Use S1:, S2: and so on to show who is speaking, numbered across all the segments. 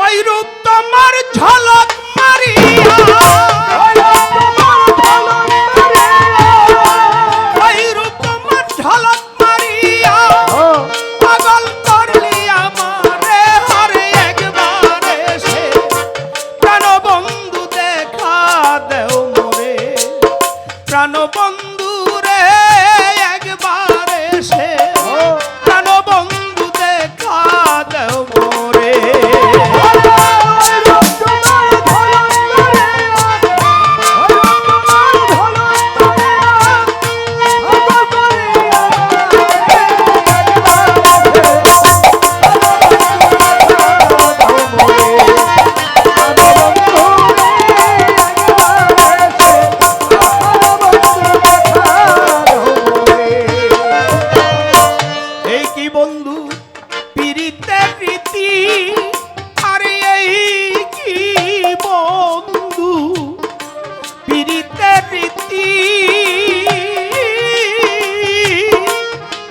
S1: ওই রূপ তোমার ঝলক মারিয়া ওই রূপ তোমার ঝলক মারিয়া পাগল করলি আমারে হরে একবারে সে প্রাণ বন্ধু দেখা দেও মোরে প্রাণ বন্ধু রে একবারে সে প্রাণ বন্ধু দেখা দেও মোরে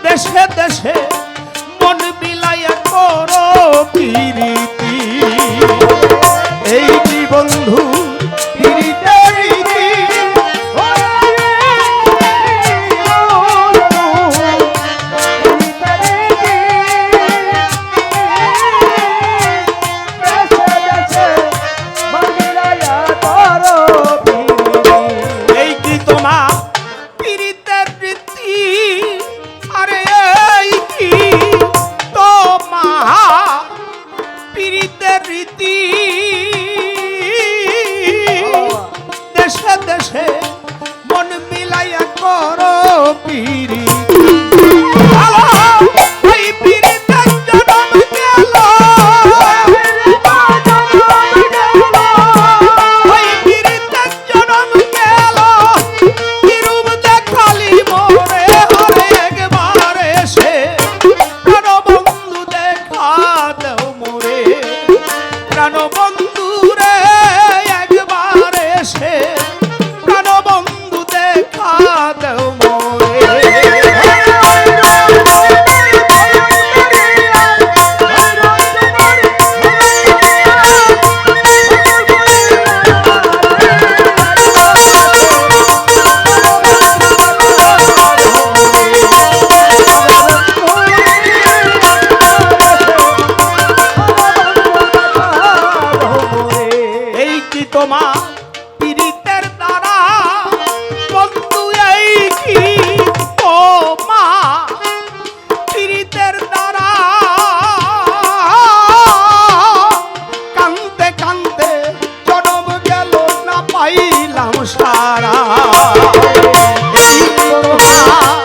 S1: দেশে দেশে মন বিলাইয়া করো প্রীতি এই কি বন্ধু প্রীতির রীতি এই কি তোমার প্রীতির রীতি আরে এই কি তোমার প্রীতির রীতি দেশে দেশে মন মিলাইয়া করো প্রীতি এই প্রীতির জনম গেল এই প্রীতির জনম গেল কি রূপ দেখালি মোরে হরে একবারে সে প্রাণ বন্ধু দেখা দেও মোরে প্রাণ বন্ধু রে একবারে সে প্রাণ বন্ধু দেখা দেও মোরে এই কি তোমার প্রীতির দ্বারা বন্ধু এই কি তোমার প্রীতির দ্বারা কাঁদতে কাঁদতে জনম গেল না পাইলাম সারা এই কি তোমার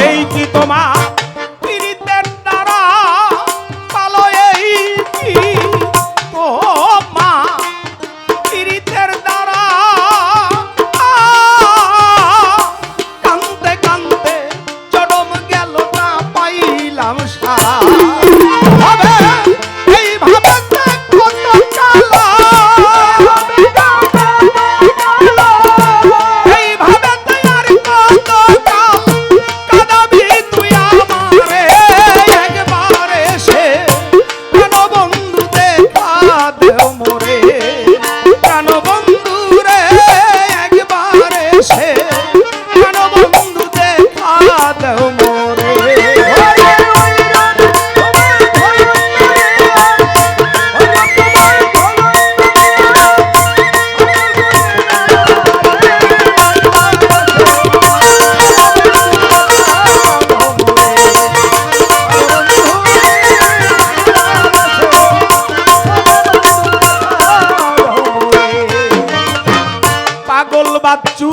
S1: এই কি তোমার প্রীতির দ্বারা পালো এই কি তোমার প্রীতির দ্বারা কাঁদতে কাঁদতে জনম গেল না পাইলাম সারা ভাবে এইভাবে কত কালা এইভাবে আর কত কাল কাঁদাবি তুই আমারে একবারে সে প্রাণ বন্ধু দেখা দেও মোরে প্রাণ বন্ধু রে একবারে সে প্রাণ বন্ধু দেখা দেও মোরে পাগল বাচ্চু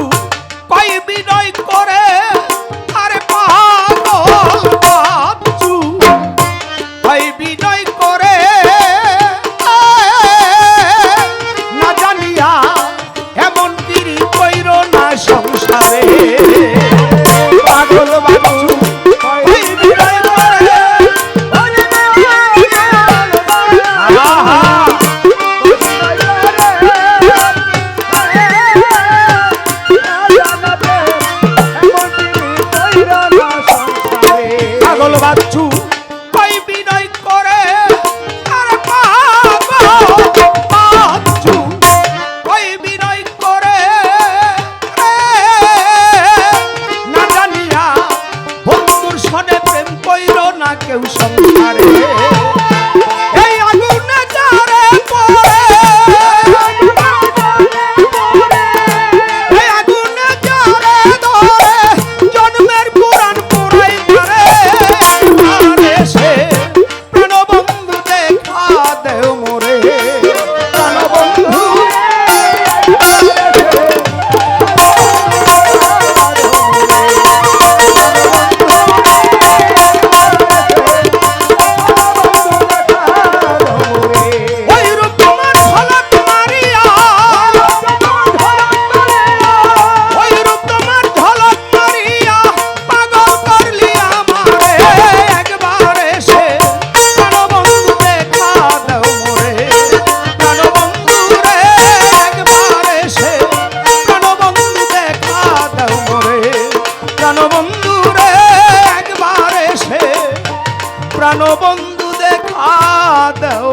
S1: কই বিনয় করে আরে পাগল বাচ্চু কই বিনয় করে না জানিয়া এমন গিরি কইর না সংসারে পাগল বাচ্চু কই বিনয় করে সংসারে এই আগুনে যারে পড়ে এই আগুনে যারে ধরে জন্মের পুরাণ পুরাই করে আরে সে প্রাণবন্ধু দেখা দেও মোরে প্রাণবন্ধু প্রাণবন্ধু দেখা দাও